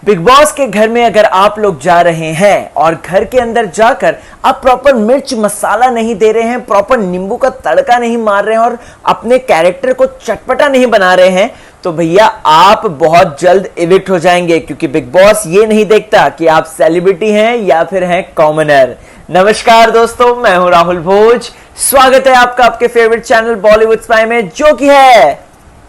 Big boss के घर में अगर आप लोग जा रहे हैं और घर के अंदर जाकर आप प्रॉपर मिर्च मसाला नहीं दे रहे हैं, प्रॉपर नींबू का तड़का नहीं मार रहे हैं और अपने कैरेक्टर को चटपटा नहीं बना रहे हैं, तो भैया आप बहुत जल्द इविक्ट हो जाएंगे, क्योंकि बिग बॉस ये नहीं देखता कि आप सेलिब्रिटी हैं या फिर हैं कॉमनर। नमस्कार दोस्तों, मैं हूं राहुल भोज। स्वागत है आपका आपके फेवरेट चैनल बॉलीवुड स्पाई में, जो कि है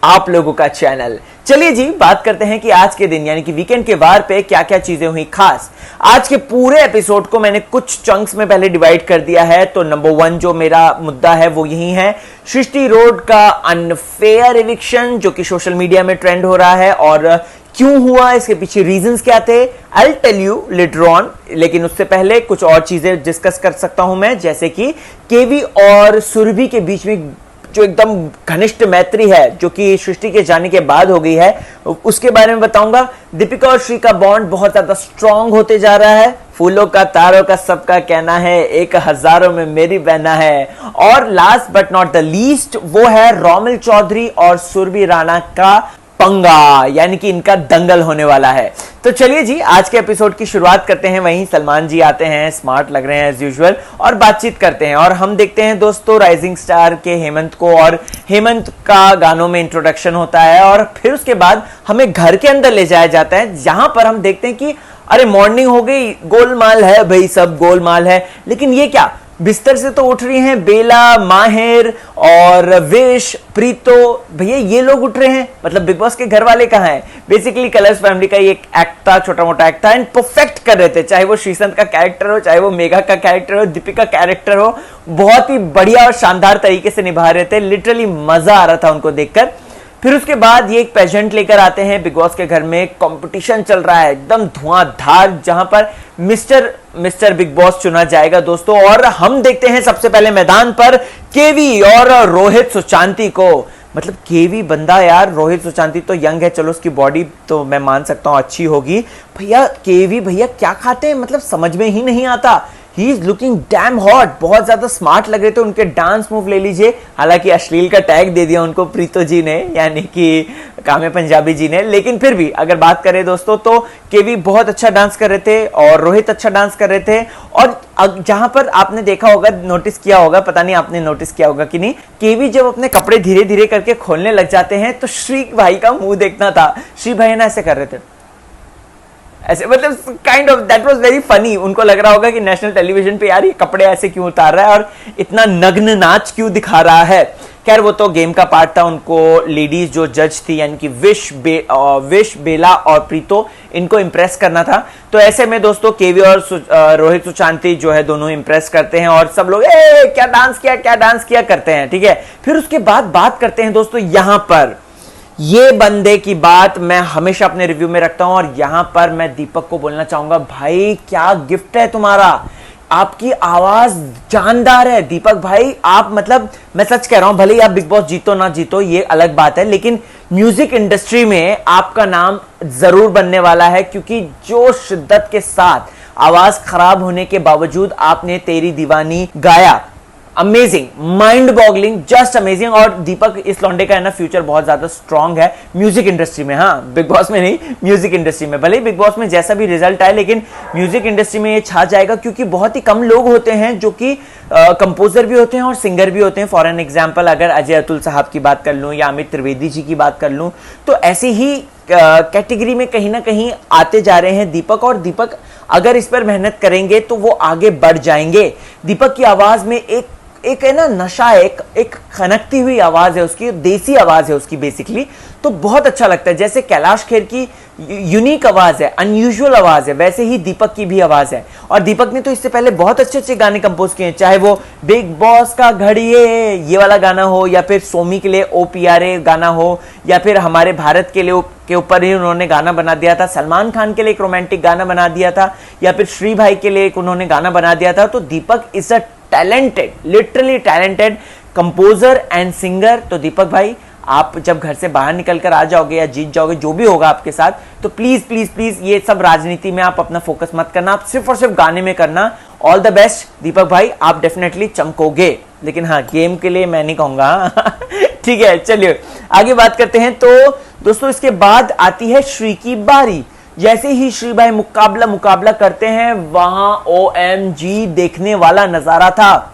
आप लोगों का चैनल। चलिए जी, बात करते हैं कि आज के दिन यानी कि वीकेंड के वार पे क्या क्या चीजें हुई खास। आज के पूरे एपिसोड को मैंने कुछ चंक्स में पहले डिवाइड कर दिया है। तो नंबर 1 जो मेरा मुद्दा है वो यही है, सृष्टि रोड का अनफेयर इविक्शन, जो कि सोशल मीडिया में ट्रेंड हो रहा है। और क्यों हुआ, इसके पीछे रीजंस क्या थे, I will tell you later on. लेकिन उससे पहले कुछ और चीजें डिस्कस कर सकता हूं मैं, जैसे कि केवी और सुरभि के बीच में जो एकदम घनिष्ठ मैत्री है, जो कि सृष्टि के जाने के बाद हो गई है, उसके बारे में बताऊंगा। दीपिका और श्री का बॉन्ड बहुत ज्यादा स्ट्रांग होते जा रहा है। फूलों का तारों का सबका कहना है, एक हजारों में मेरी बहना है। और last but not the least वो है रोमिल चौधरी और सुरभि राणा का पंगा, यानी कि इनका दंगल होने वाला है। तो चलिए जी, आज के एपिसोड की शुरुआत करते हैं। वहीं सलमान जी आते हैं, स्मार्ट लग रहे हैं एज यूजुअल, और बातचीत करते हैं। और हम देखते हैं दोस्तों राइजिंग स्टार के हेमंत को, और हेमंत का गानों में इंट्रोडक्शन होता है। और फिर उसके बाद हमें घर के अंदर ले जाया जाता है, जहां पर हम देखते हैं कि अरे मॉर्निंग हो गई, गोलमाल है भाई, सब गोलमाल है। लेकिन ये क्या, बिस्तर से तो उठ रही हैं बेला, माहिर और विश, प्रीतो, भैया ये लोग उठ रहे हैं, मतलब बिग बॉस के घर वाले कहाँ हैं। बेसिकली कलर्स फैमिली का ये एक एक्ट था, छोटा मोटा एक्ट था, एंड परफेक्ट कर रहे थे। चाहे वो श्रीसंत का कैरेक्टर हो, चाहे वो मेघा का कैरेक्टर हो, दीपिका कैरेक्टर हो, बहुत ही बढ़िया और शानदार तरीके से निभा रहे थे। लिटरली मजा आ रहा था उनको देखकर। फिर उसके बाद ये एक पेजेंट लेकर आते हैं बिग बॉस के घर में। कंपटीशन चल रहा है एकदम धुआंधार, जहां पर मिस्टर बिग बॉस चुना जाएगा दोस्तों। और हम देखते हैं सबसे पहले मैदान पर केवी और रोहित सुशांति को। मतलब केवी बंदा यार, रोहित सुशांति तो यंग है, चलो उसकी बॉडी तो मैं मान सकता हूं अच्छी होगी। भैया केवी भैया क्या खाते हैं, मतलब समझ में ही नहीं आता। He is looking damn hot, बहुत ज्यादा स्मार्ट लग रहे थे। उनके डांस मूव ले लीजिए, हालांकि अश्लील का टैग दे दिया उनको प्रीतो जी ने, यानी कि कामे पंजाबी जी ने। लेकिन फिर भी अगर बात करें दोस्तों, तो केवी बहुत अच्छा डांस कर रहे थे और रोहित अच्छा डांस कर रहे थे। और जहां पर आपने देखा होगा, नोटिस किया होगा, पता नहीं आपने नोटिस किया होगा कि नहीं, केवी जब अपने कपड़े धीरे धीरे करके खोलने लग जाते हैं तो श्री भाई का मुंह देखना था। श्री भाई ना ऐसे कर रहे थे, ऐसे, मतलब kind of that was very funny. उनको लग रहा होगा कि नेशनल टेलीविजन पे यार ये कपड़े ऐसे क्यों उतार रहा है और इतना नग्न नाच क्यों दिखा रहा है। खैर वो तो गेम का पार्ट था। उनको लेडीज जो जज थी, यानी कि विश, बेला और प्रीतो, इनको इंप्रेस करना था। तो ऐसे में दोस्तों केवी और रोहित सुशांति जो है दोनों इंप्रेस करते हैं, और सब लोग क्या डांस किया करते हैं, ठीक है। फिर उसके बाद बात करते हैं दोस्तों, यहां पर ये बंदे की बात मैं हमेशा अपने रिव्यू में रखता हूं, और यहां पर मैं दीपक को बोलना चाहूंगा, भाई क्या गिफ्ट है तुम्हारा, आपकी आवाज जानदार है दीपक भाई। आप, मतलब मैं सच कह रहा हूं, भले ही आप बिग बॉस जीतो ना जीतो ये अलग बात है, लेकिन म्यूजिक इंडस्ट्री में आपका नाम जरूर बनने वाला है, क्योंकि जो शिद्दत के साथ आवाज खराब होने के बावजूद आपने तेरी दीवानी गाया, amazing, mind boggling, just amazing. और दीपक इस लौंडे का है ना फ्यूचर बहुत ज्यादा स्ट्रांग है म्यूजिक इंडस्ट्री में। हाँ, बिग बॉस में नहीं, म्यूजिक इंडस्ट्री में। भले ही बिग बॉस में जैसा भी रिजल्ट आए, लेकिन म्यूजिक इंडस्ट्री में ये छा जाएगा, क्योंकि बहुत ही कम लोग होते हैं जो कि कंपोजर भी होते हैं और सिंगर भी होते हैं। फॉर एन एग्जाम्पल, अगर अजय अतुल साहब की बात कर लूं या अमित त्रिवेदी जी की बात कर लूं, तो ऐसी ही कैटेगरी में कहीं ना कहीं आते जा रहे हैं दीपक। और दीपक अगर इस पर मेहनत करेंगे तो वो आगे बढ़ जाएंगे। दीपक की आवाज में एक है ना नशा है, एक खनकती हुई आवाज है उसकी, देसी आवाज है उसकी बेसिकली, तो बहुत अच्छा लगता है। जैसे कैलाश खेर की यूनिक आवाज है, अनयूजुअल आवाज है, वैसे ही दीपक की भी आवाज है। और दीपक ने तो इससे पहले बहुत अच्छे अच्छे गाने कंपोज किए हैं, चाहे वो बिग बॉस का घड़िए ये वाला गाना हो, या फिर सोमी के लिए ओ प्यारे गाना हो, या फिर हमारे भारत के लिए के ऊपर ही उन्होंने गाना बना दिया था, सलमान खान के लिए एक रोमांटिक गाना बना दिया था, या फिर श्री भाई के लिए एक उन्होंने गाना बना दिया था। तो Deepak is a talented, literally talented composer and singer. तो दीपक भाई, आप जब घर से बाहर निकल कर आ जाओगे या जीत जाओगे, जो भी होगा आपके साथ, तो प्लीज प्लीज प्लीज ये सब राजनीति में आप अपना फोकस मत करना, आप सिर्फ और सिर्फ गाने में करना। ऑल द बेस्ट दीपक भाई, आप डेफिनेटली चमकोगे। लेकिन हाँ, गेम के लिए मैं नहीं कहूंगा ठीक है, चलिए आगे बात करते हैं। तो दोस्तों इसके बाद आती है श्री की बारी। जैसे ही श्री भाई मुकाबला करते हैं, वहां OMG देखने वाला नजारा था।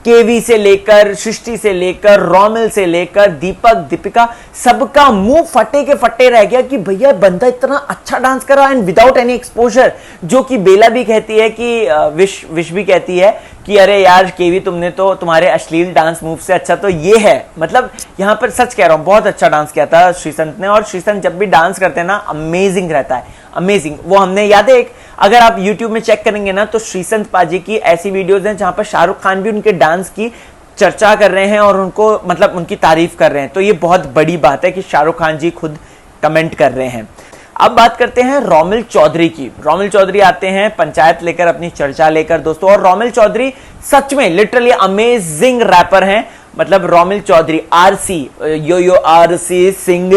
केवी से लेकर, सृष्टि से लेकर, रोमिल से लेकर, दीपक, दीपिका, सबका मुंह फटे के फटे रह गया कि भैया बंदा इतना अच्छा डांस कर रहा है एंड विदाउट एनी एक्सपोजर। जो कि बेला भी कहती है कि विश भी कहती है कि अरे यार केवी, तुमने तो तुम्हारे अश्लील डांस मूव से अच्छा तो ये है। मतलब यहां पर सच कह रहा हूं, बहुत अच्छा डांस किया था श्रीसंत ने। और श्रीसंत जब भी डांस करते हैं ना, अमेजिंग रहता है, अमेजिंग। वो हमने याद है, अगर आप YouTube में चेक करेंगे ना, तो श्रीसंत पाजी की ऐसी वीडियोस हैं जहां पर शाहरुख खान भी उनके डांस की चर्चा कर रहे हैं और उनको मतलब उनकी तारीफ कर रहे हैं। तो ये बहुत बड़ी बात है कि शाहरुख खान जी खुद कमेंट कर रहे हैं। अब बात करते हैं रोमिल चौधरी की। रोमिल चौधरी आते हैं पंचायत लेकर, अपनी चर्चा लेकर दोस्तों। और रोमिल चौधरी सच में लिटरली अमेजिंग रैपर हैं। मतलब रोमिल चौधरी RC, यो RC सिंह,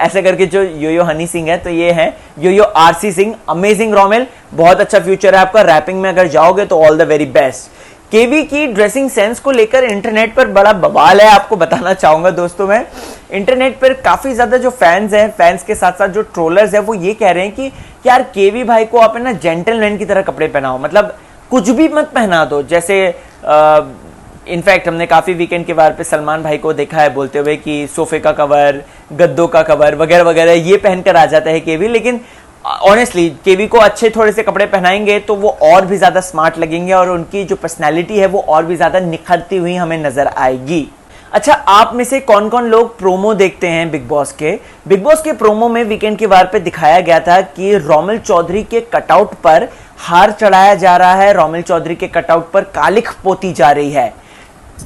ऐसे करके जो यो हनी सिंह है, तो ये है यो RC सिंह। अमेजिंग रोमिल, बहुत अच्छा फ्यूचर है आपका रैपिंग में, अगर जाओगे तो ऑल द वेरी बेस्ट। केवी की ड्रेसिंग सेंस को लेकर इंटरनेट पर बड़ा बवाल है, आपको बताना चाहूंगा दोस्तों। मैं इंटरनेट पर काफी ज्यादा जो फैंस हैं, फैंस के साथ साथ जो ट्रोलर्स हैं, वो ये कह रहे हैं कि यार केवी भाई को आप ना जेंटलमैन की तरह कपड़े पहनाओ, मतलब कुछ भी मत पहना दो। जैसे इनफैक्ट हमने काफी वीकेंड के बार पे सलमान भाई को देखा है बोलते हुए कि सोफे का कवर, गद्दों का कवर वगैरह वगैरह ये पहनकर आ जाता है केवी। लेकिन ऑनेस्टली केवी को अच्छे थोड़े से कपड़े पहनाएंगे तो वो और भी ज्यादा स्मार्ट लगेंगे और उनकी जो पर्सनैलिटी है वो और भी ज्यादा निखरती हुई हमें नजर आएगी। अच्छा, आप में से कौन कौन लोग प्रोमो देखते हैं बिग बॉस के? बिग बॉस के प्रोमो में वीकेंड के बार पे दिखाया गया था कि रोमिल चौधरी के कटआउट पर हार चढ़ाया जा रहा है, रोमिल चौधरी के कटआउट पर कालिख पोती जा रही है।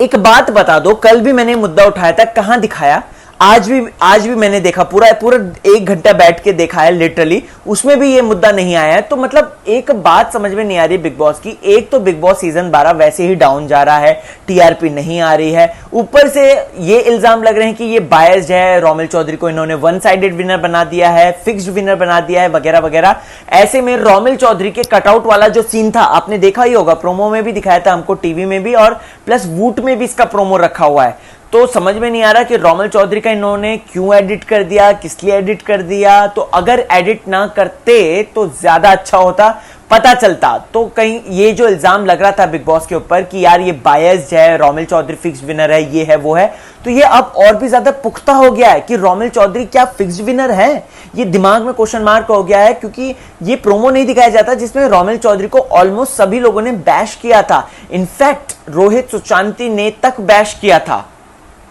एक बात बता दो, कल भी मैंने मुद्दा उठाया था, कहां दिखाया? आज भी मैंने देखा, पूरा 1 घंटा बैठ के देखा है लिटरली, उसमें भी ये मुद्दा नहीं आया है। तो मतलब एक बात समझ में नहीं आ रही बिग बॉस की। एक तो बिग बॉस सीजन 12 वैसे ही डाउन जा रहा है, TRP नहीं आ रही है, ऊपर से ये इल्जाम लग रहे हैं कि ये बायस्ड है, रोमिल चौधरी को इन्होंने वन साइडेड विनर बना दिया है, फिक्स्ड विनर बना दिया है वगैरह वगैरह। ऐसे में रोमिल चौधरी के कटआउट वाला जो सीन था, आपने देखा ही होगा, प्रोमो में भी दिखाया था हमको, टीवी में भी, और प्लस वूट में भी इसका प्रोमो रखा हुआ है। तो समझ में नहीं आ रहा कि रोमिल चौधरी का इन्होंने क्यों एडिट कर दिया, किस लिए एडिट कर दिया। तो अगर एडिट ना करते तो ज्यादा अच्छा होता, पता चलता। तो कहीं ये जो इल्जाम लग रहा था बिग बॉस के ऊपर कि यार ये बायस्ड है, रोमिल चौधरी फिक्स्ड विनर है, ये है वो है, तो ये अब और भी ज्यादा पुख्ता हो गया है कि रोमिल चौधरी क्या फिक्स्ड विनर है। ये दिमाग में क्वेश्चन मार्क हो गया है, क्योंकि ये प्रोमो नहीं दिखाया जाता जिसमें रोमिल चौधरी को ऑलमोस्ट सभी लोगों ने बैश किया था। इनफैक्ट रोहित सुशांति ने तक बैश किया था।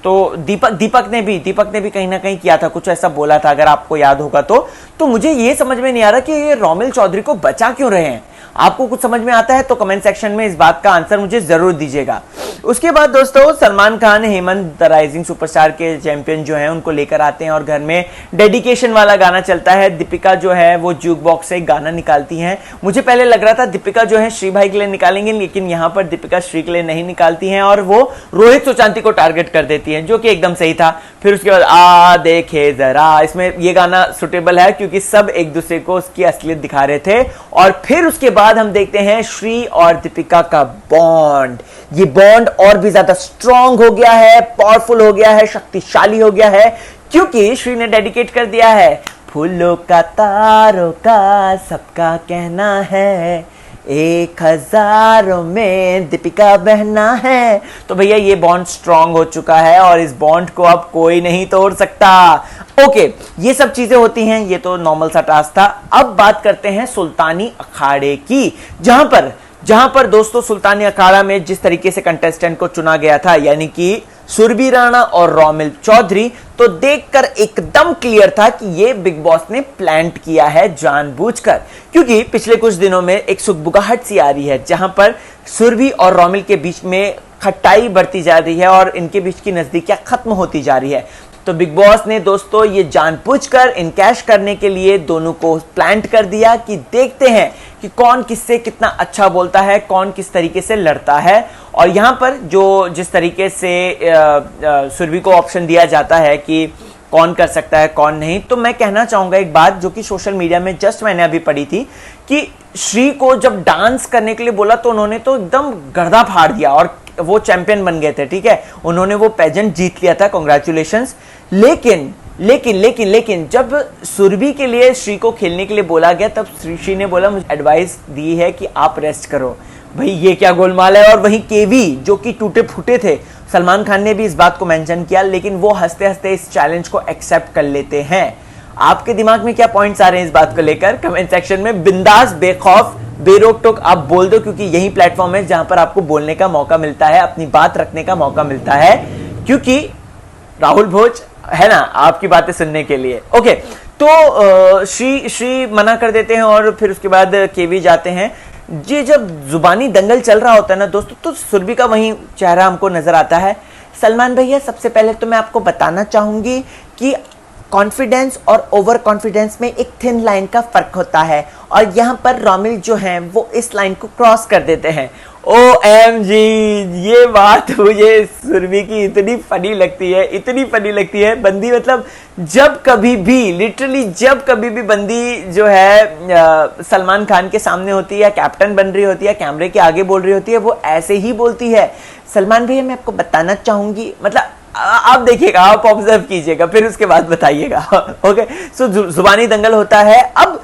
तो दीपक ने भी कहीं ना कहीं किया था, कुछ ऐसा बोला था अगर आपको याद होगा तो मुझे ये समझ में नहीं आ रहा कि ये रोमिल चौधरी को बचा क्यों रहे हैं। आपको कुछ समझ में आता है तो कमेंट सेक्शन में इस बात का आंसर मुझे जरूर दीजिएगा। उसके बाद दोस्तों Salman Khan Hemant the rising superstar के चैंपियन जो हैं उनको लेकर आते हैं और घर में डेडिकेशन वाला गाना चलता है। दीपिका जो है वो जूक बॉक्स से एक गाना निकालती हैं। मुझे पहले लग रहा था दीपिका जो है श्री भाई के लिए निकालेंगे, लेकिन यहाँ पर दीपिका श्री के लिए नहीं निकालती हैं और वो रोहित सुशांति को टारगेट कर देती हैं, जो कि एकदम सही था। फिर उसके बाद आ देखे जरा, इसमें ये गाना सुटेबल है क्योंकि सब एक दूसरे को उसकी असलियत दिखा रहे थे। और फिर उसके बाद हम देखते हैं श्री और दीपिका का बॉन्ड। ये बॉन्ड और भी ज्यादा स्ट्रॉन्ग हो गया है, पावरफुल हो गया है, शक्तिशाली हो गया है, क्योंकि श्री ने डेडिकेट कर दिया है, फूलों का तारों का सबका कहना है, 1000 में दीपिका बहना है। तो भैया ये बॉन्ड स्ट्रॉन्ग हो चुका है और इस बॉन्ड को अब कोई नहीं तोड़ सकता। ओके, ये सब चीजें होती हैं, ये तो नॉर्मल सा टास्क था। अब बात करते हैं सुल्तानी अखाड़े की, जहां पर दोस्तों सुल्तानी अखाड़ा में जिस तरीके से कंटेस्टेंट को चुना गया था, यानी कि सुरभि राणा और रोमिल चौधरी, तो देखकर एकदम क्लियर था कि ये बिग बॉस ने प्लांट किया है जानबूझकर। क्योंकि पिछले कुछ दिनों में एक सुगबुगाहट सी आ रही है जहां पर सुरभि और रोमिल के बीच में खट्टाई बढ़ती जा रही है और इनके बीच की नजदीकियां खत्म होती जा रही है। तो बिग बॉस ने दोस्तों ये जानबूझकर इनकैश करने के लिए दोनों को प्लांट कर दिया कि देखते हैं कि कौन किससे कितना अच्छा बोलता है, कौन किस तरीके से लड़ता है। और यहाँ पर जिस तरीके से सुरभि को ऑप्शन दिया जाता है कि कौन कर सकता है कौन नहीं, तो मैं कहना चाहूंगा एक बात जो कि सोशल मीडिया में जस्ट मैंने अभी पढ़ी थी कि श्री को जब डांस करने के लिए बोला तो उन्होंने तो एकदम गर्दा फाड़ दिया और वो चैंपियन बन गए थे। ठीक है, उन्होंने वो पेजेंट जीत लिया था, कॉन्ग्रेचुलेशंस। लेकिन लेकिन जब सुरभि के लिए श्री को खेलने के लिए बोला गया तब श्री ने बोला, मुझे एडवाइस दी है कि आप रेस्ट करो। भाई ये क्या गोलमाल है। और वहीं केवी जो कि टूटे फूटे थे, सलमान खान ने भी इस बात को मेंशन किया, लेकिन वो हंसते हंसते इस चैलेंज को एक्सेप्ट कर लेते हैं। आपके दिमाग में क्या पॉइंट्स आ रहे हैं इस बात को लेकर? कमेंट सेक्शन में बिंदास, बेखौफ, बेरोक टोक आप बोल दो, क्योंकि यही प्लेटफॉर्म है जहां पर आपको बोलने का मौका मिलता है, अपनी बात रखने का मौका मिलता है, क्योंकि राहुल भोज है ना आपकी बातें सुनने के लिए। ओके, तो श्री मना कर देते हैं और फिर उसके बाद केवी जाते हैं। ये जब जुबानी दंगल चल रहा होता है ना दोस्तों, तो सुरभि का वही चेहरा हमको नजर आता है। सलमान भैया, सबसे पहले तो मैं आपको बताना चाहूंगी कि कॉन्फिडेंस और ओवर कॉन्फिडेंस में एक थिन लाइन का फर्क होता है, और यहाँ पर रोमिल जो हैं वो इस लाइन को क्रॉस कर देते हैं। OMG, ये बात मुझे सुरभि की इतनी फनी लगती है। बंदी मतलब जब कभी भी, लिटरली जब कभी भी बंदी जो है सलमान खान के सामने होती है या कैप्टन बन रही होती है, कैमरे के आगे बोल रही होती है, वो ऐसे ही बोलती है। सलमान भैया, मैं आपको बताना चाहूंगी, मतलब आप देखिएगा, आप ऑब्जर्व कीजिएगा, फिर उसके बाद बताइएगा। ओके, सो जुबानी दंगल होता है। अब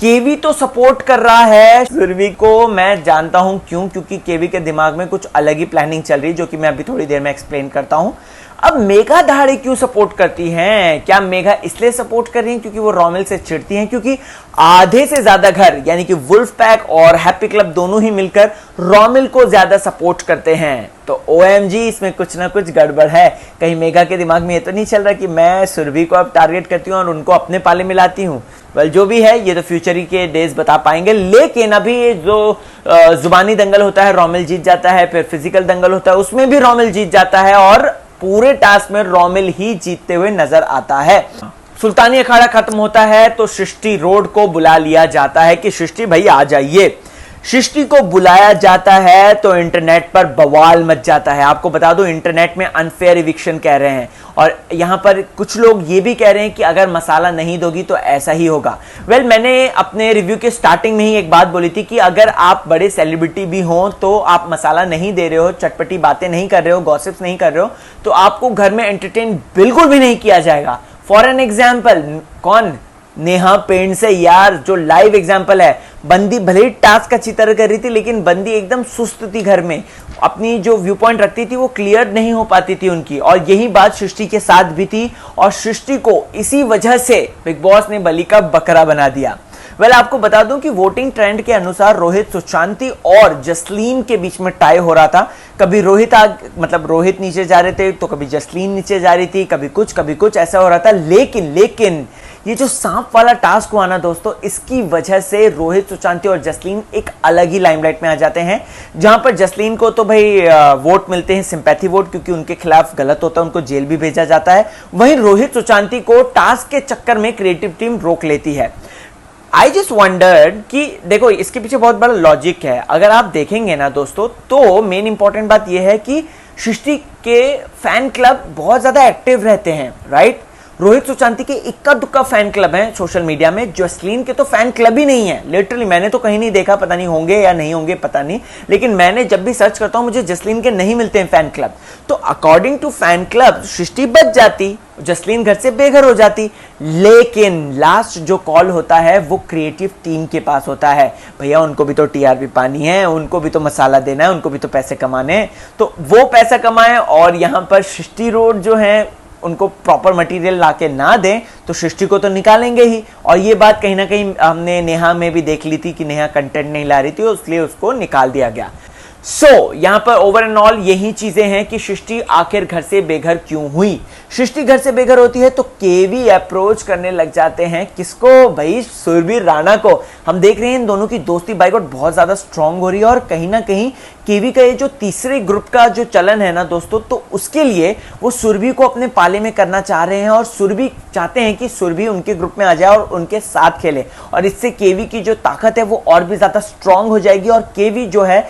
केवी तो सपोर्ट कर रहा है सुरभि को, मैं जानता हूं क्यों, क्योंकि केवी के दिमाग में कुछ अलग ही प्लानिंग चल रही है, जो कि मैं अभी थोड़ी देर में एक्सप्लेन करता हूं। अब मेघा दहाड़े क्यों सपोर्ट करती हैं? क्या मेघा इसलिए सपोर्ट कर रही हैं क्योंकि वो रोमिल से चिढ़ती हैं? क्योंकि आधे से ज्यादा घर यानी कि वुल्फ पैक और हैप्पी क्लब दोनों ही मिलकर रोमिल को ज्यादा सपोर्ट करते हैं। तो OMG, इसमें कुछ ना कुछ गड़बड़ है। कहीं मेघा के दिमाग में ये तो नहीं चल रहा कि मैं सुरभि को अब टारगेट करती हूँ और उनको अपने पाले में लाती हूँ? वेल, जो भी है ये तो फ्यूचर ही के डेज बता पाएंगे। लेकिन अभी जो जुबानी दंगल होता है रोमिल जीत जाता है, फिर फिजिकल दंगल होता है उसमें भी रोमिल जीत जाता है, और पूरे टास्क में रोमिल ही जीतते हुए नजर आता है। सुल्तानी अखाड़ा खत्म होता है तो सृष्टि रोड को बुला लिया जाता है कि सृष्टि भाई आ जाइए। सृष्टि को बुलाया जाता है तो इंटरनेट पर बवाल मच जाता है। आपको बता दूं, इंटरनेट में अनफेयर इविक्शन कह रहे हैं, और यहां पर कुछ लोग ये भी कह रहे हैं कि अगर मसाला नहीं दोगी तो ऐसा ही होगा। वेल, मैंने अपने रिव्यू के स्टार्टिंग में ही एक बात बोली थी कि अगर आप बड़े सेलिब्रिटी भी हो तो आप मसाला नहीं दे रहे हो, चटपटी बातें नहीं कर रहे हो, गॉसिप्स नहीं कर रहे हो, तो आपको घर में एंटरटेन बिल्कुल भी नहीं किया जाएगा। फॉर एन एग्जाम्पल, कौन? नेहा पेंट से यार, जो लाइव एग्जांपल है। बंदी भले ही टास्क अच्छी तरह कर रही थी, लेकिन बंदी एकदम सुस्त थी घर में, अपनी जो व्यू पॉइंट रखती थी वो क्लियर नहीं हो पाती थी उनकी, और यही बात सृष्टि के साथ भी थी, और सृष्टि को इसी वजह से बिग बॉस ने बलि का बकरा बना दिया। वेल, आपको बता दूं कि वोटिंग ट्रेंड के अनुसार रोहित, सुशांति और जसलीन के बीच में टाई हो रहा था। कभी रोहित नीचे जा रहे थे तो कभी जसलीन नीचे जा रही थी, कभी कुछ ऐसा हो रहा था। लेकिन ये जो सांप वाला टास्क हुआ ना दोस्तों, इसकी वजह से रोहित, सुशांति और जसलीन एक अलग ही लाइमलाइट में आ जाते हैं। जहां पर जसलीन को तो भाई वोट मिलते हैं, सिंपैथी वोट, क्योंकि उनके खिलाफ गलत होता है, उनको जेल भी भेजा जाता है। वहीं रोहित, सुशांति को टास्क के चक्कर में क्रिएटिव टीम रोक लेती है। आई जस्ट वंडर्ड कि देखो, इसके पीछे बहुत बड़ा लॉजिक है। अगर आप देखेंगे ना दोस्तों, तो मेन इंपॉर्टेंट बात यह है कि सृष्टि के फैन क्लब बहुत ज्यादा एक्टिव रहते हैं, राइट? रोहित, सुशांति के इक्का दुक्का फैन क्लब हैं सोशल मीडिया में, जसलीन के तो फैन क्लब ही नहीं है। लिटरली मैंने तो कहीं नहीं देखा, पता नहीं होंगे या नहीं होंगे पता नहीं, लेकिन मैंने जब भी सर्च करता हूं मुझे जसलीन के नहीं मिलते हैं फैन क्लब। तो अकॉर्डिंग टू फैन क्लब सृष्टि बच जाती, जसलीन घर से बेघर हो जाती। लेकिन लास्ट जो कॉल होता है वो क्रिएटिव टीम के पास होता है। भैया, उनको भी तो टीआरपी पानी है, उनको भी तो मसाला देना है, उनको भी तो पैसे कमाने हैं, तो वो पैसा कमाए, और यहां पर सृष्टि रोड जो है उनको प्रॉपर मटेरियल लाके ना दें तो सृष्टि को तो निकालेंगे ही। और ये बात कहीं ना कहीं हमने नेहा में भी देख ली थी कि नेहा कंटेंट नहीं ला रही थी, इसलिए उसको निकाल दिया गया। यहां पर ओवर एंड ऑल यही चीजें हैं कि सृष्टि आखिर घर से बेघर क्यों हुई। सृष्टि घर से बेघर होती है तो केवी अप्रोच करने लग जाते हैं किसको? भाई, सुरभि राणा को। हम देख रहे हैं इन दोनों की दोस्ती बाइकआउट बहुत ज्यादा स्ट्रांग हो रही है, और कहीं ना कहीं केवी का ये जो तीसरे ग्रुप का जो चलन है ना दोस्तों, तो उसके लिए वो सुरभि को अपने पाले में करना चाह रहे हैं, और सुरभि चाहते हैं कि सुरभि उनके ग्रुप में आ जाए और उनके साथ खेले, और इससे केवी की जो ताकत है वो और भी ज्यादा स्ट्रांग हो जाएगी, और केवी जो है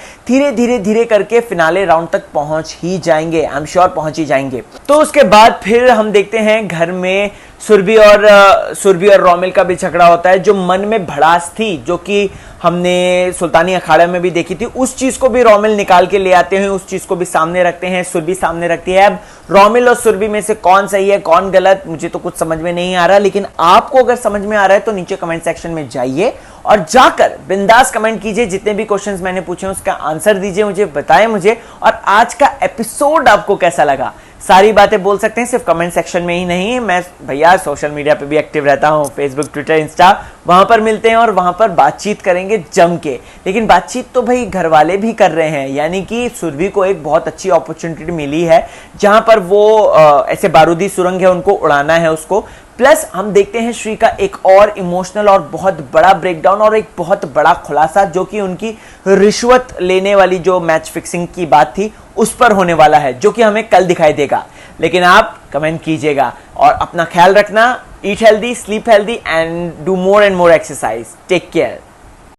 धीरे करके फिनाले राउंड तक पहुंच ही जाएंगे। आई एम श्योर पहुंच ही जाएंगे। तो उसके बाद फिर हम देखते हैं घर में सुरभि और रोमिल का भी झगड़ा होता है। जो मन में भड़ास थी, जो कि हमने सुल्तानी अखाड़ा में भी देखी थी, उस चीज को भी रोमिल निकाल के ले आते हैं, उस चीज को भी सामने रखते हैं, सुरभि सामने रखती है। अब रोमिल और सुरभि में से कौन सही है कौन गलत, मुझे तो कुछ समझ में नहीं आ रहा, लेकिन आपको अगर समझ में आ रहा है तो नीचे कमेंट सेक्शन में जाइए और जाकर बिंदास कमेंट कीजिए। जितने भी क्वेश्चंस मैंने पूछे उसका आंसर दीजिए, मुझे बताएं मुझे। और आज का एपिसोड आपको कैसा लगा, सारी बातें बोल सकते हैं, सिर्फ कमेंट सेक्शन में ही नहीं। मैं भैया सोशल मीडिया पे भी एक्टिव रहता हूँ, फेसबुक, ट्विटर, इंस्टा, वहां पर मिलते हैं और वहां पर बातचीत करेंगे जम के। लेकिन बातचीत तो भाई घर वाले भी कर रहे हैं, यानी कि सुरभि को एक बहुत अच्छी अपॉर्चुनिटी मिली है जहां पर वो ऐसे बारूदी सुरंग है उनको उड़ाना है उसको। प्लस हम देखते हैं श्री का एक और इमोशनल और बहुत बड़ा ब्रेकडाउन और एक बहुत बड़ा खुलासा, जो कि उनकी रिश्वत लेने वाली जो मैच फिक्सिंग की बात थी उस पर होने वाला है, जो कि हमें कल दिखाई देगा। लेकिन आप कमेंट कीजिएगा और अपना ख्याल रखना। Eat healthy, sleep healthy and do more and more exercise. Take care.